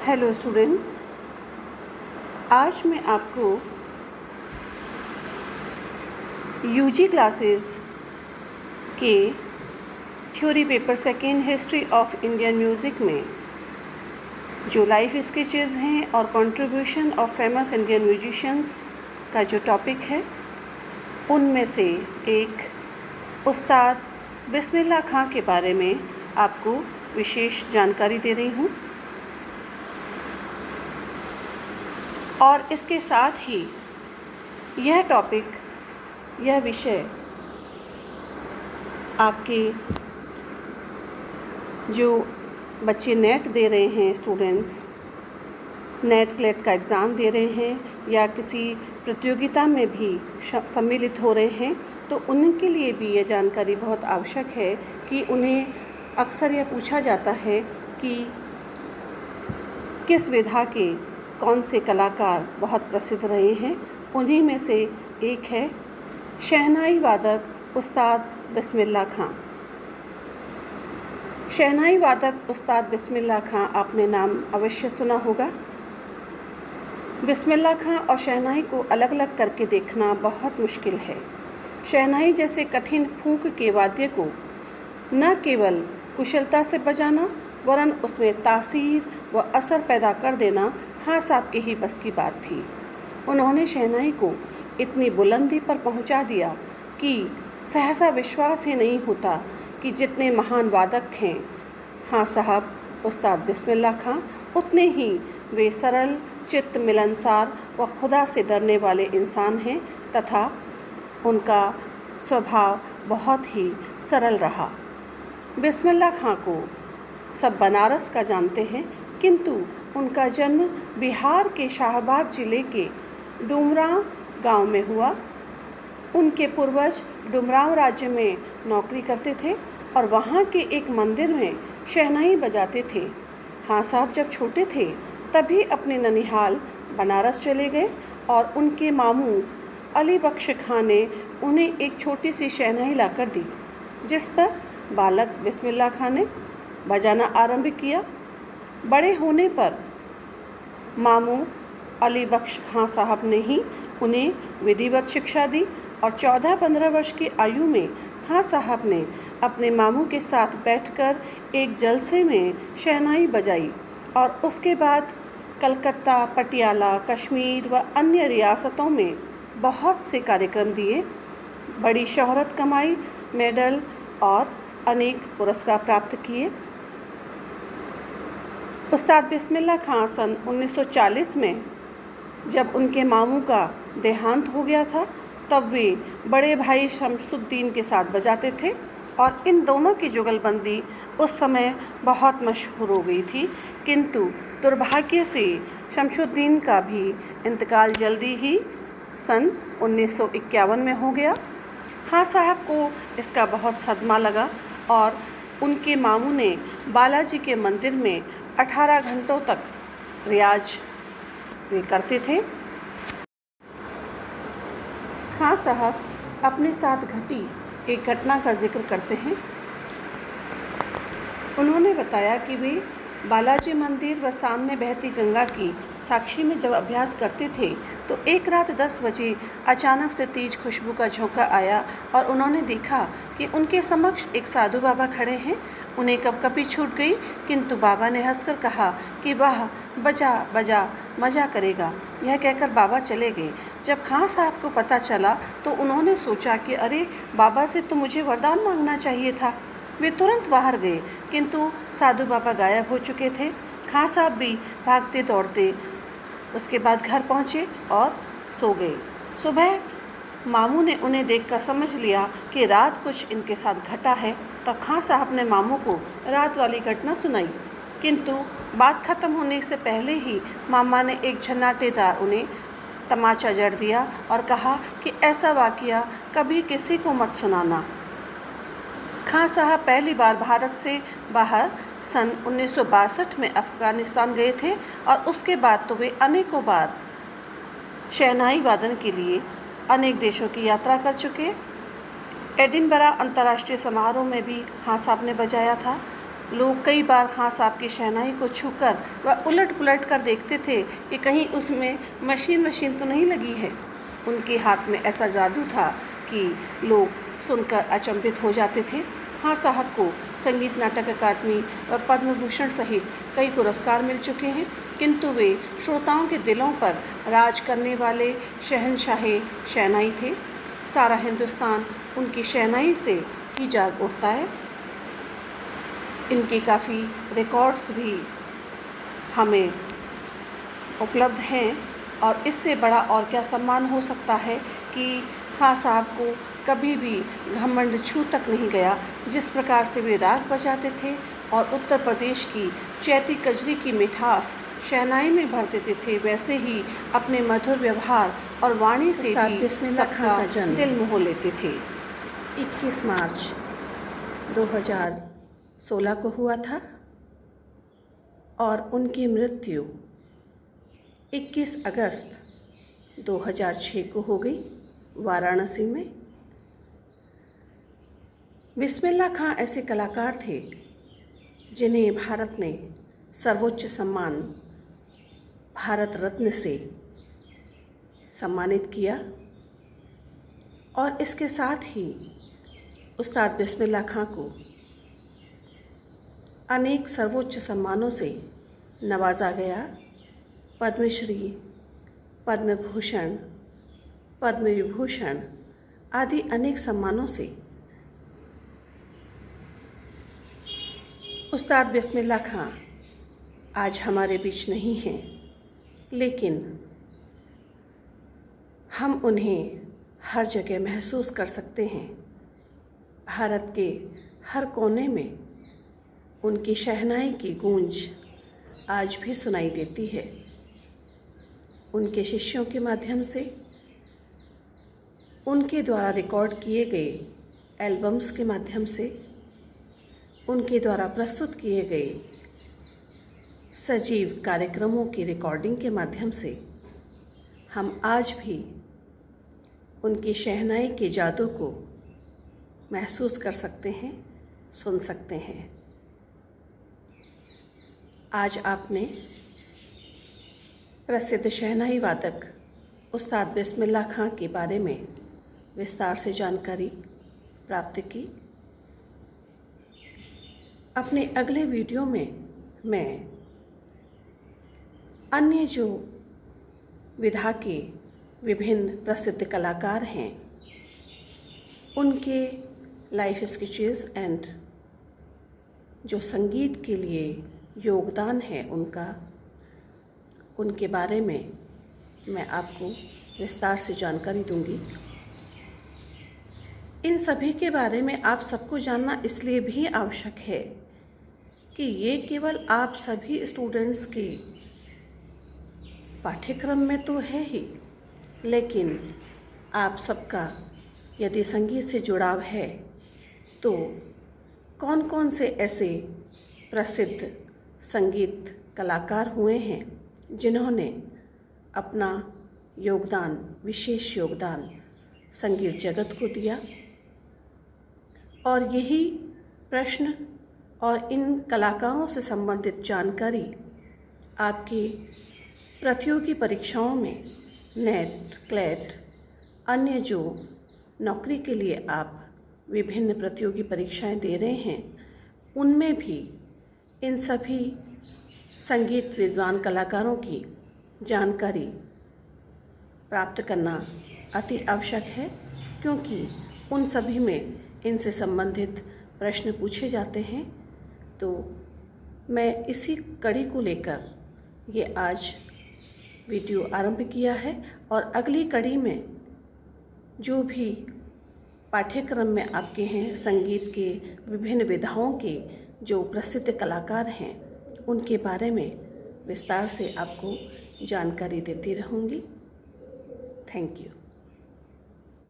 Hello students, आज मैं आपको यूजी क्लासेस के theory paper second history of Indian music में जो लाइफ स्केचेस हैं और contribution of famous Indian musicians का जो टॉपिक है उनमें से एक उस्ताद बिस्मिल्लाह खां के बारे में आपको विशेष जानकारी दे रही हूँ। और इसके साथ ही यह टॉपिक, यह विषय आपके जो बच्चे नेट दे रहे हैं, स्टूडेंट्स नेट क्लेट का एग्ज़ाम दे रहे हैं या किसी प्रतियोगिता में भी सम्मिलित हो रहे हैं, तो उनके लिए भी ये जानकारी बहुत आवश्यक है कि उन्हें अक्सर यह पूछा जाता है कि किस विधा के कौन से कलाकार बहुत प्रसिद्ध रहे हैं। उन्हीं में से एक है शहनाई वादक उस्ताद बिस्मिल्लाह खां। शहनाई वादक उस्ताद बिस्मिल्लाह खां आपने नाम अवश्य सुना होगा। बिस्मिल्लाह खां और शहनाई को अलग अलग करके देखना बहुत मुश्किल है। शहनाई जैसे कठिन फूंक के वाद्य को न केवल कुशलता से बजाना वरन उसमें तासीर व असर पैदा कर देना खां साहब के ही बस की बात थी। उन्होंने शहनाई को इतनी बुलंदी पर पहुंचा दिया कि सहसा विश्वास ही नहीं होता कि जितने महान वादक हैं खां साहब उस्ताद बिस्मिल्लाह खां, उतने ही वे सरल चित्त मिलनसार व खुदा से डरने वाले इंसान हैं तथा उनका स्वभाव बहुत ही सरल रहा। बिस्मिल्लाह खां को सब बनारस का जानते हैं, किंतु उनका जन्म बिहार के शाहबाद जिले के डुमरांव गांव में हुआ। उनके पूर्वज डुमरांव राज्य में नौकरी करते थे और वहां के एक मंदिर में शहनाई बजाते थे। खां साहब जब छोटे थे तभी अपने ननिहाल बनारस चले गए और उनके मामू अली बख्श खां ने उन्हें एक छोटी सी शहनाई लाकर दी, जिस पर बालक बिस्मिल्लाह खां ने बजाना आरंभ किया। बड़े होने पर मामू अली बख्श खां साहब ने ही उन्हें विधिवत शिक्षा दी और 14-15 वर्ष की आयु में खां साहब ने अपने मामू के साथ बैठकर एक जलसे में शहनाई बजाई और उसके बाद कलकत्ता, पटियाला, कश्मीर व अन्य रियासतों में बहुत से कार्यक्रम दिए, बड़ी शोहरत कमाई, मेडल और अनेक पुरस्कार प्राप्त किए। उस्ताद बिस्मिल्लाह खां सन 1940 में जब उनके मामू का देहांत हो गया था, तब वे बड़े भाई शमसुद्दीन के साथ बजाते थे और इन दोनों की जुगलबंदी उस समय बहुत मशहूर हो गई थी। किंतु दुर्भाग्य से शमसुद्दीन का भी इंतकाल जल्दी ही सन 1951 में हो गया। खां साहब को इसका बहुत सदमा लगा और उनके मामू ने बालाजी के मंदिर में 18 घंटों तक रियाज वे करते थे। खां साहब अपने साथ घटी एक घटना का जिक्र करते हैं। उन्होंने बताया कि वे बालाजी मंदिर व सामने बहती गंगा की साक्षी में जब अभ्यास करते थे तो एक रात 10 बजे अचानक से तेज खुशबू का झोंका आया और उन्होंने देखा कि उनके समक्ष एक साधु बाबा खड़े हैं। उन्हें कपकपी छूट गई, किंतु बाबा ने हंसकर कहा कि वाह, बजा बजा, मज़ा करेगा। यह कहकर बाबा चले गए। जब खां साहब को पता चला तो उन्होंने सोचा कि अरे, बाबा से तो मुझे वरदान मांगना चाहिए था। वे तुरंत बाहर गए, किंतु साधु बाबा गायब हो चुके थे। खां साहब भी भागते दौड़ते उसके बाद घर पहुँचे और सो गए। सुबह मामू ने उन्हें देखकर समझ लिया कि रात कुछ इनके साथ घटा है, तो खां साहब ने मामू को रात वाली घटना सुनाई, किंतु बात खत्म होने से पहले ही मामा ने एक झन्नाटेदार उन्हें तमाचा जड़ दिया और कहा कि ऐसा वाकया कभी किसी को मत सुनाना। खां साहब पहली बार भारत से बाहर सन 1962 में अफ़गानिस्तान गए थे और उसके बाद तो वे अनेकों बार शहनाई वादन के लिए अनेक देशों की यात्रा कर चुके। एडिनबरा अंतर्राष्ट्रीय समारोह में भी खां साहब ने बजाया था। लोग कई बार खां साहब की शहनाई को छूकर व उलट पुलट कर देखते थे कि कहीं उसमें मशीन तो नहीं लगी है। उनके हाथ में ऐसा जादू था कि लोग सुनकर अचंभित हो जाते थे। खां साहब को संगीत नाटक अकादमी व पद्म भूषण सहित कई पुरस्कार मिल चुके हैं, किंतु वे श्रोताओं के दिलों पर राज करने वाले शहंशाह शहनाई थे। सारा हिंदुस्तान उनकी शहनाई से ही जाग उठता है। इनके काफ़ी रिकॉर्ड्स भी हमें उपलब्ध हैं और इससे बड़ा और क्या सम्मान हो सकता है कि खां साहब को कभी भी घमंड छू तक नहीं गया। जिस प्रकार से वे राग बजाते थे और उत्तर प्रदेश की चैती कजरी की मिठास शहनाई में भर देते थे, वैसे ही अपने मधुर व्यवहार और वाणी से भी सबका दिल मोह लेते थे। 21 मार्च 2016 को हुआ था और उनकी मृत्यु 21 अगस्त 2006 को हो गई वाराणसी में। बिस्मिल्लाह खां ऐसे कलाकार थे जिन्हें भारत ने सर्वोच्च सम्मान भारत रत्न से सम्मानित किया और इसके साथ ही उस्ताद बिस्मिल्लाह खां को अनेक सर्वोच्च सम्मानों से नवाजा गया। पद्मश्री, पद्म भूषण, पद्म विभूषण आदि अनेक सम्मानों से उस्ताद बिस्मिल्लाह खां आज हमारे बीच नहीं हैं, लेकिन हम उन्हें हर जगह महसूस कर सकते हैं। भारत के हर कोने में उनकी शहनाई की गूंज आज भी सुनाई देती है। उनके शिष्यों के माध्यम से, उनके द्वारा रिकॉर्ड किए गए एल्बम्स के माध्यम से, उनके द्वारा प्रस्तुत किए गए सजीव कार्यक्रमों की रिकॉर्डिंग के माध्यम से हम आज भी उनकी शहनाई के जादू को महसूस कर सकते हैं, सुन सकते हैं। आज आपने प्रसिद्ध शहनाई वादक उस्ताद बिस्मिल्लाह खां के बारे में विस्तार से जानकारी प्राप्त की। अपने अगले वीडियो में मैं अन्य जो विधा के विभिन्न प्रसिद्ध कलाकार हैं उनके लाइफ स्केचेस एंड जो संगीत के लिए योगदान है उनके बारे में मैं आपको विस्तार से जानकारी दूंगी। इन सभी के बारे में आप सबको जानना इसलिए भी आवश्यक है कि ये केवल आप सभी स्टूडेंट्स के पाठ्यक्रम में तो है ही, लेकिन आप सबका यदि संगीत से जुड़ाव है तो कौन कौन से ऐसे प्रसिद्ध संगीत कलाकार हुए हैं जिन्होंने अपना योगदान, विशेष योगदान संगीत जगत को दिया। और यही प्रश्न और इन कलाकारों से संबंधित जानकारी आपकी प्रतियोगी परीक्षाओं में नेट, क्लेट, अन्य जो नौकरी के लिए आप विभिन्न प्रतियोगी परीक्षाएं दे रहे हैं उनमें भी इन सभी संगीत विद्वान कलाकारों की जानकारी प्राप्त करना अति आवश्यक है, क्योंकि उन सभी में इनसे संबंधित प्रश्न पूछे जाते हैं। तो मैं इसी कड़ी को लेकर ये आज वीडियो आरंभ किया है और अगली कड़ी में जो भी पाठ्यक्रम में आपके हैं संगीत के विभिन्न विधाओं के जो प्रसिद्ध कलाकार हैं उनके बारे में विस्तार से आपको जानकारी देती रहूँगी। Thank you.